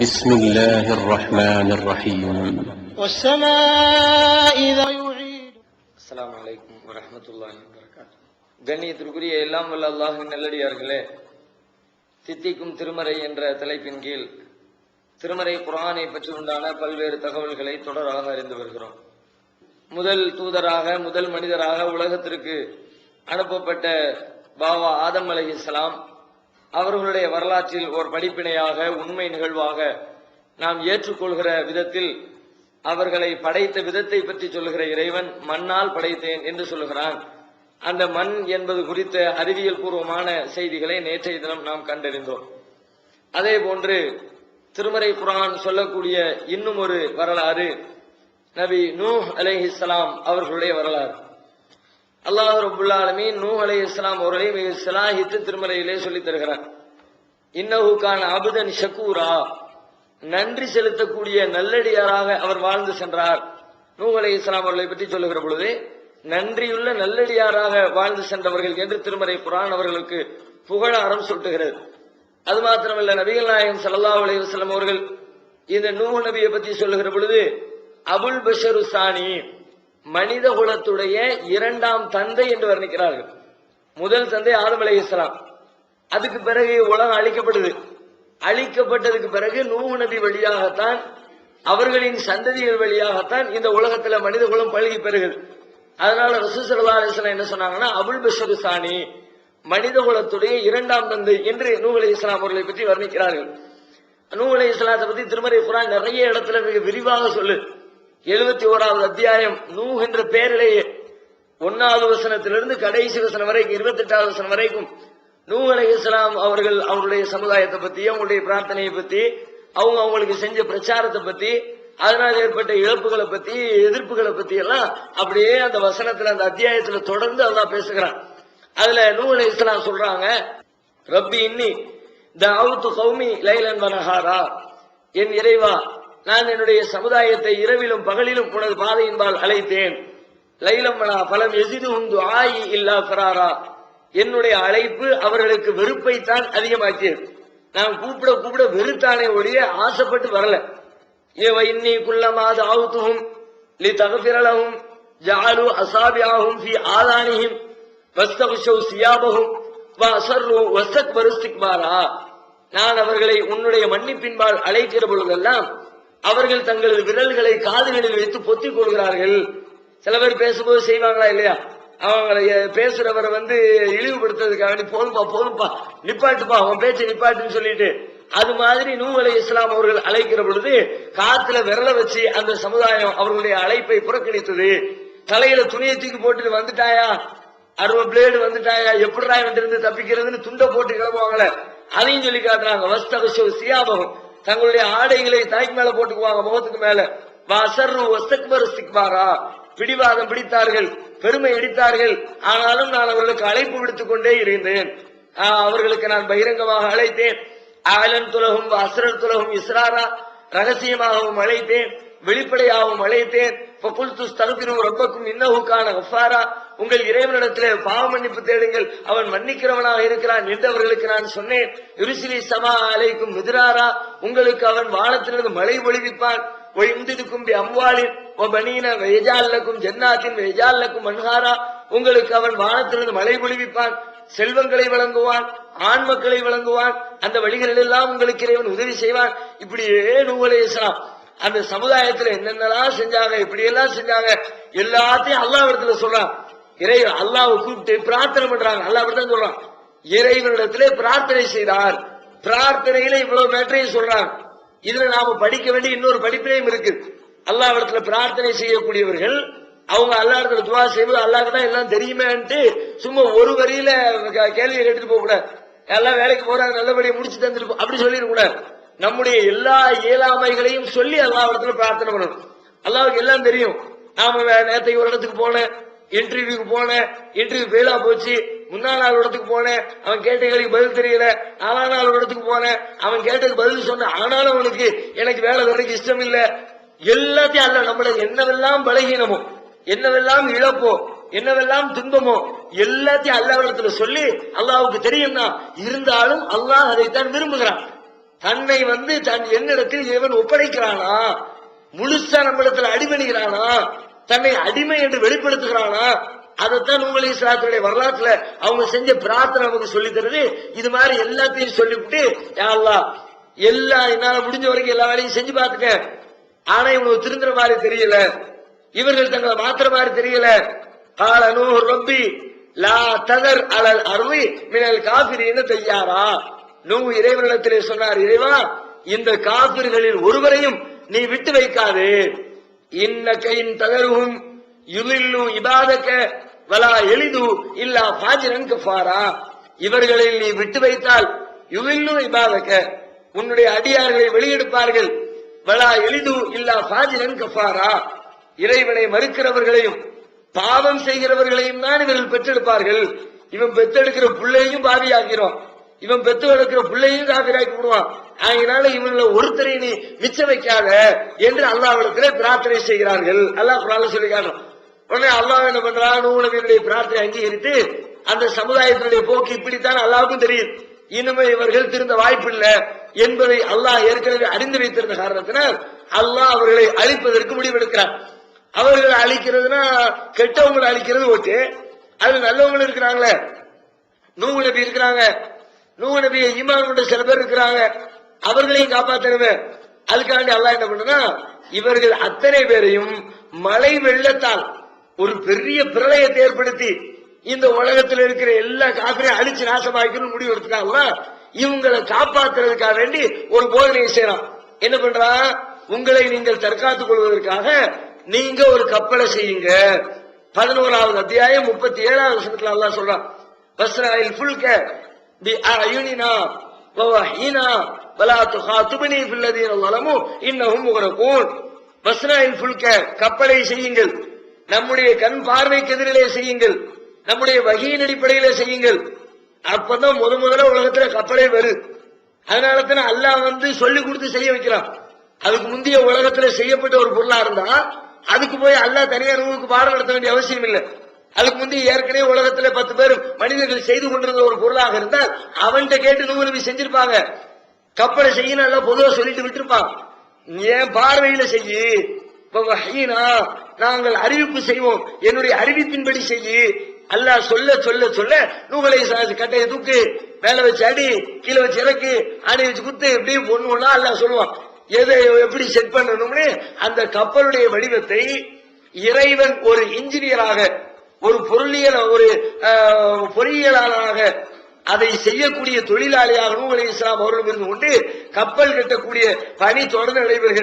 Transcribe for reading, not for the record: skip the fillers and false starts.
بسم الله الرحمن الرحيم والسماء ذات يعيد. அஸ்ஸலாமு அலைக்கும் வரஹ்மத்துல்லாஹி வபரகாத்துஹு. கண்ணியத்திற்குரிய எல்லாம் வல்ல அல்லாஹ்வின் நல்லடியார்களே, தித்திக்கும் திருமறை என்ற தலைப்பின் கீழ் திருமறை குர்ஆனை பற்றி உண்டான பல்வேறு தகவல்களை தொடராக அறிந்து வருகிறோம். முதல் தூதராக, முதல் மனிதராக உலகத்திற்கு அனுப்பப்பட்ட பாவா ஆதம் அலைஹிஸ்ஸலாம் அவர்களுடைய வரலாற்றில் ஒரு படிப்பினையாக, உண்மை நிகழ்வாக நாம் ஏற்றுக்கொள்கிற விதத்தில் அவர்களை படைத்த விதத்தை பற்றி சொல்லுகிற இறைவன் மண்ணால் படைத்தேன் என்று சொல்லுகிறான். அந்த மண் என்பது குறித்த அறிவியல் பூர்வமான செய்திகளை நேற்றைய தினம் நாம் கண்டறிந்தோம். அதே போன்று திருமறை குர்ஆன் சொல்லக்கூடிய இன்னும் ஒரு வரலாறு நபி நூஹ் அலைஹிஸ்ஸலாம் அவர்களுடைய வரலாறு. அல்லாஹ் ரப்புல் ஆலமீன் நூஹ் அலைஹிஸ்ஸலாம் அவர்களை மிக ஸலாஹித்து திருமறையிலே சொல்லித் தருகிறார். இன்னஹு கான அப்தன் ஷக்கூரா, நன்றி செலுத்தக்கூடிய நல்லடியாராக அவர் வாழ்ந்து சென்றார். நூஹ் அலைஹிஸ்ஸலாம் அவர்களை பற்றி சொல்லுகிற பொழுது நன்றியுள்ள நல்லடியாராக வாழ்ந்து சென்றவர்கள் என்று திருமறை குர்ஆன் அவர்களுக்கு புகழாரம் சுட்டுகிறது. அது மாத்திரமல்ல, நபிகள் நாயகம் ஸல்லல்லாஹு அலைஹி வஸல்லம் அவர்கள் இந்த நூஹ் நபியை பற்றி சொல்லுகிற பொழுது அபுல் பஷரு சானி, மனித குலத்துடைய இரண்டாம் தந்தை என்று வர்ணிக்கிறார்கள். முதல் தந்தை ஆதம் அலைஹிஸ்ஸலாம், அதுக்கு பிறகு உலகம் அழிக்கப்படுது. அழிக்கப்பட்டதுக்கு பிறகு நூஹ் நபி வழியாகத்தான், அவர்களின் சந்ததிகள் வழியாகத்தான் இந்த உலகத்துல மனித குலம் பழகி பெறுகிறது. அதனால ரசூல் ஸல்லல்லாஹு அலைஹி வஸல்லம் என்ன சொன்னாங்கன்னா, அபுல் பஷரு சானி, மனித குலத்துடைய இரண்டாம் தந்தை என்று நூஹ் அலைஹிஸ்ஸலாம் அவர்களை பற்றி வர்ணிக்கிறார்கள். நூஹ் அலைஹிஸ்ஸலாத்தை பற்றி திருமறை குர்ஆன் நிறைய இடத்துல மிக விரிவாக சொல்லு. 71வது அத்தியாயம் நூஹ் என்ற பெயரிலேயே 1வது வசனத்திலிருந்து கடைசி வசனம் வரைக்கும் 28வது வசனம் வரைக்கும் நூஹ் அலைஹிஸ்ஸலாம் அவர்கள் அவருடைய சமுதாயத்தை பத்தி, அவங்களுடைய பிரார்த்தனையை பத்தி, அவங்களுக்கு செஞ்ச பிரச்சாரத்தை பத்தி, அதனால் ஏற்பட்ட இழப்புகளை பத்தி, எதிர்ப்புகளை பத்தி எல்லாம் அப்படியே அந்த வசனத்துல, அந்த அத்தியாயத்துல தொடர்ந்து அல்லாஹ் பேசுகிறான். அதுல நூஹ் அலைஹிஸ்ஸலாம் சொல்றாங்க, ரப்பி இன்னி தஅவுது கௌமி லைலன் வ நஹாரா, என் இறைவா, நான் என்னுடைய சமுதாயத்தை இரவிலும் பகலிலும் உனது பாதையின்பால் அழைத்தேன். லைலம் வ நஹாரா ஃபலம் யஸிதுஹும் துஆஇ இல்லா ஃபராரா, என்னுடைய அழைப்பு அவர்களுக்கு வெறுப்பைத்தான் அதிகமாக்கியது. நான் கூப்பிட கூப்பிட வெறுத்தானே ஒழிய ஆசைப்பட்டு வரல. இன்னி குல்லமா தஅவுதுஹும் லிதக்ஃபிர லஹும் ஜஅலு அஸாபிஅஹும் ஃபீ ஆதானிஹிம் வஸ்தக்ஷௌ சியாபஹும் வஅஸர்ரு வஸ்தக்பரு இஸ்திக்பாரா, நான் அவர்களை உன்னுடைய மன்னிப்பின்பால் அழைக்கிற பொழுதெல்லாம் அவர்கள் தங்களது விரல்களை காதுகளில் வைத்து பொத்திக் கொள்கிறார்கள். சில பேர் பேசும்போது செய்வாங்களா இல்லையா, அவங்களை பேசுறவரை இழிவுபடுத்துறதுக்காக போதும்பா போதும்பா நிப்பாட்டுப்பா, அவன் பேச்சை நிப்பாட்டுன்னு சொல்லிட்டு, அது மாதிரி நூஹ் அலைஹிஸ்ஸலாம் அவர்கள் அழைக்கிற பொழுது காத்துல விரல வச்சு அந்த சமுதாயம் அவர்களுடைய அழைப்பை புறக்கணித்தது. தலையில துணியை தூக்கி போட்டு வந்துட்டாயா, 60 பிளேடு வந்துட்டாயா, எப்படிடா இருந்து தப்பிக்கிறதுன்னு துண்டை போட்டு கிளம்புவாங்களே, அதையும் சொல்லி காட்டுறாங்க. வஸ்தக்ஷௌ சியாபஹும், தங்களுடைய ஆடைகளை தலைக்கு மேல போட்டுக்குவாங்க, முகத்துக்கு மேல. வஅஸர்ரு வஸ்தக்பரு இஸ்திக்பாரா, பிடிவாதம் பிடித்தார்கள், பெருமை அடித்தார்கள். ஆனாலும் நான் அவர்களுக்கு அழைப்பு விடுத்துக் கொண்டே இருந்தேன். அவர்களுக்கு நான் பகிரங்கமாக அழைத்தேன். அலன் துலகும் அஸ்ரர் துலகும் இஸ்ராரா, ரகசியமாகவும் அழைத்தேன், வெளிப்படையாகவும் அழைத்தேன். ரப்பக்கும் இன்னஹு கான கஃபாரா, உங்கள் இறைவனிடத்திலே பாவ மன்னிப்பு தேடுங்கள், அவன் மன்னிக்கிறவனாக இருக்கிறான் என்று அவர்களுக்கு நான் சொன்னேன். யுர்சிலி ஸமா அலைக்கும் மித்ராரா, உங்களுக்கு அவன் வானத்திலிருந்து மழை பொழிவிப்பான். வயம்திதுக்கும் பி அம்வாலின் வ பனீன வ யஜால் லக்கும் ஜன்னாத்தின் வ யஜால் லக்கும் அன்ஹாரா, உங்களுக்கு அவன் வானத்திலிருந்து மழை பொழிவிப்பான், செல்வங்களை வழங்குவான், ஆண் மக்களை வழங்குவான், அந்த வழிகளில் எல்லாம் உங்களுக்கு இறைவன் உதவி செய்வான். இப்படியே நூஹ் அலைஹிஸ்ஸலாம் அந்த சமுதாயத்துல என்னென்னலாம் செஞ்சாங்க, இப்படியெல்லாம் செஞ்சாங்க, எல்லாத்தையும் அல்லாஹ் இடத்துல சொல்றான். இறைவன் அல்லாஹ்வை கூப்பிட்டு பிரார்த்தனை பண்றாங்க. அல்லாஹ் அப்படித்தான் சொல்றான், இறைவனிடத்திலே பிரார்த்தனை செய்தார். பிரார்த்தனையில இவ்வளவு மேட்டரையும் சொல்றாங்க. இதுல நாம படிக்க வேண்டிய இன்னொரு படிப்பினையும் இருக்கு. அல்லாஹ் இடத்துல பிரார்த்தனை செய்யக்கூடியவர்கள் அவங்க அல்லாஹ் இடத்துல துவா செய்வது அல்லாஹ்க்கு தான் எல்லாம் தெரியுமேன்ட்டு சும்மா ஒரு வரியில கேள்வியை கேட்டுட்டு போக கூடாது. எல்லாம் வேலைக்கு போறாங்க, நல்லபடியா முடிச்சு தந்துட்டு அப்படி சொல்லிடக்கூடாது. நம்முடைய எல்லா இயலாமைகளையும் சொல்லி அல்லாஹ் இடத்துல பிரார்த்தனை பண்ணணும். அல்லாஹ்வுக்கு எல்லாம் தெரியும். நாம நேற்றைக்கு ஒரு இடத்துக்கு போனேன், இன்டர்வியூக்கு போனேன், இன்டர்வியூ ஃபெயிலா போச்சு. முன்னா நாள் இடத்துக்கு போனேன், அவன் கேட்ட கேள்விக்கு பதில் தெரியல. 4ஆம் நாள் இடத்துக்கு போனேன், அவன் கேட்டதுக்கு பதில் சொன்னேன், ஆனாலும் அவனுக்கு எனக்கு வேலை வர்றதுக்கு இஷ்டம் இல்ல. எல்லாத்தையும் அல்ல, நம்மள என்னவெல்லாம் பலகீனமோ, என்னவெல்லாம் இழப்போ, என்னவெல்லாம் துன்பமோ எல்லாத்தையும் அல்லாஹ்விடத்துல சொல்லி அல்லாஹ்வுக்கு தெரியும்னா இருந்தாலும் அல்லாஹ் அதைத்தான் விரும்புகிறான். தன்னை தன் என்னிடத்தில் இறைவன் ஒப்படைக்கிறானா, முழுசா நம்மிடத்தில் அடிபணிகிறானா, தன்னை அடிமை என்று வெளிப்படுத்துகிறானா, அதைத்தான் நூஹ் அலைஹிஸ்ஸலாத்துடைய வரலாற்றுல அவங்க செஞ்ச பிரார்த்தனை நமக்கு சொல்லி தருது. இது மாதிரி எல்லாத்தையும் சொல்லிவிட்டு, யா அல்லாஹ் என்னால முடிஞ்ச வரைக்கும் எல்லா வேலையும் செஞ்சு பார்த்துட்டேன், ஆனா இவங்க திருந்துற மாதிரி தெரியல, இவர்கள் தங்களை மாத்திர மாதிரி தெரியல. கால நூஹ் ரப்பி லா ததர் அலல் அர்தி மினல் காஃபிரீன தய்யாரா. நூஹ் இறைவனிடத்திலே சொன்னார், இறைவா இந்த காபிர்களில் ஒருவரையும் நீ விட்டு வைக்காதே. இன்னக இன் ததருஹும் யுலில்லு இபாதக வலா எலிது இல்லா ஃபாஜிரன் கஃபாரா. இவர்களில் நீ விட்டு வைத்தால் யுலில்லு இபாதக, உன்னுடைய அடியார்களை வெளியெடுப்பார்கள், வலா எலிது இல்லா ஃபாஜிரன் கஃபாரா, இறைவனை மறுக்கிறவர்களையும் பாவம் செய்கிறவர்களையும் தான் இவர்கள் பெற்றெடுப்பார்கள். இவன் பெற்றெடுக்கிற பிள்ளையும் பாவியாகிறோம், இவன் பெற்று எடுக்கிற பிள்ளையும் காபிராக்கி விடுவான். அதனால இவங்களை ஒருத்தரை நீ மிச்ச வைக்காத என்று அல்லாஹ்விடத்திலே பிரார்த்தனை செய்கிறார்கள். அல்லாஹ் குர்ஆன்ல சொல்லி காட்டுறான். உடனே அல்லாஹ் என்ன பண்றான், நூஹ் நபியுடைய பிரார்த்தனை அங்கீகரித்து அந்த சமுதாயத்தினுடைய போக்கு இப்படித்தான் அல்லாஹ்வுக்கும் தெரியும், இனிமே இவர்கள் திருந்த வாய்ப்பில்லை என்பதை அல்லாஹ் ஏற்கனவே அறிந்து வைத்திருந்த காரணத்தினால் அல்லாஹ் அவர்களை அழிப்பதற்கு முடிவெடுக்கிறார். அவர்களை அழிக்கிறதுனா கெட்டவங்களை அழிக்கிறது ஓகே, அது நல்லவங்களும் இருக்கிறாங்களே, நூஹ் நபி இருக்கிறாங்க, நூஹ் நபியை ஈமான் கொண்ட சில பேர் இருக்கிறாங்க, அவர்களையும் காப்பாற்றணுமே. அதுக்காண்டி அல்லாஹ் என்ன பண்ணுனா, இவர்கள் அத்தனை பேரையும் மழை வெள்ளத்தால் ஒரு பெரிய பிரளயத்தை ஏற்படுத்தி இந்த உலகத்தில் இருக்கிற எல்லா காப்பிரையும் அழிச்சு நாசமாக்கணும்னு முடிவு எடுத்துட்டாங்களா. இவங்களை காப்பாற்றுறதுக்காக வேண்டி ஒரு போதனையை செய்யறான். என்ன பண்றான், உங்களை நீங்கள் தற்காத்துக் கொள்வதற்காக நீங்க ஒரு கப்பலை செய்யுங்க. 11வது அத்தியாயம் 37வது வசனத்துல அல்லாஹ் சொல்றான், பஸ்ராயில் ஃபுல்க பி அயுனினா வ வஹீனா வலா துகாதுபனி ஃபில்லதீன ஸலமு இன்னஹும் முக்ரகூன். பஸ்ராயில் ஃபுல்க, கப்பலை செய்யுங்கள், நம்முடைய கண் பார்வைக்கு எதிரிலே செய்யுங்கள், நம்முடைய வகையின் அடிப்படையில செய்யுங்கள். அப்பதான் முதல்ல உலகத்துல கப்பலே வருது. அதனால தான் அல்லாஹ் சொல்லி கொடுத்து செய்ய வைக்கலாம். அதுக்கு முந்தைய உலகத்துல செய்யப்பட்ட ஒரு பொருளா இருந்தா அதுக்கு போய் அல்லாஹ் தனியார் நூலுக்கு பாடம் நடத்த வேண்டிய அவசியம் இல்லை. அதுக்கு முந்தைய ஏற்கனவே உலகத்துல 10 பேர் மனிதர்கள் செய்து கொண்டிருந்த ஒரு பொருளாக இருந்தால் அவன்கிட்ட கேட்டு நூல் நபி செஞ்சிருப்பாங்க. கப்பலை செய்யணும் எல்லாம் பொதுவா சொல்லிட்டு விட்டுருப்பான். ஏன் பார்வையில செய்யி, நாங்கள் அறிவிப்பு செய்வோம், என்னுடைய அறிவிப்பின்படி செய்யி. அல்லாஹ் சொல்ல சொல்ல சொல்ல நூஹ் அலைஹிஸ்ஸலாம் கட்டையை தூக்கு, மேல வச்சு அடி, கீழே வச்சு இறக்கு, ஆணி வச்சு குத்து, இப்படி ஒண்ணு அல்லாஹ் சொல்லுவான் எதை எப்படி செட் பண்ணணும்னு. அந்த கப்பலுடைய வடிவத்தை இறைவன் ஒரு இன்ஜினியராக, ஒரு பொறியியலாளராக, அதை செய்யக்கூடிய தொழிலாளியாக நூஹ் அலைஹிஸ்ஸலாம் அவர்களும் இருந்து கொண்டு கப்பல் கட்டக்கூடிய பணி தொடர்ந்து நடைபெறுகிறது.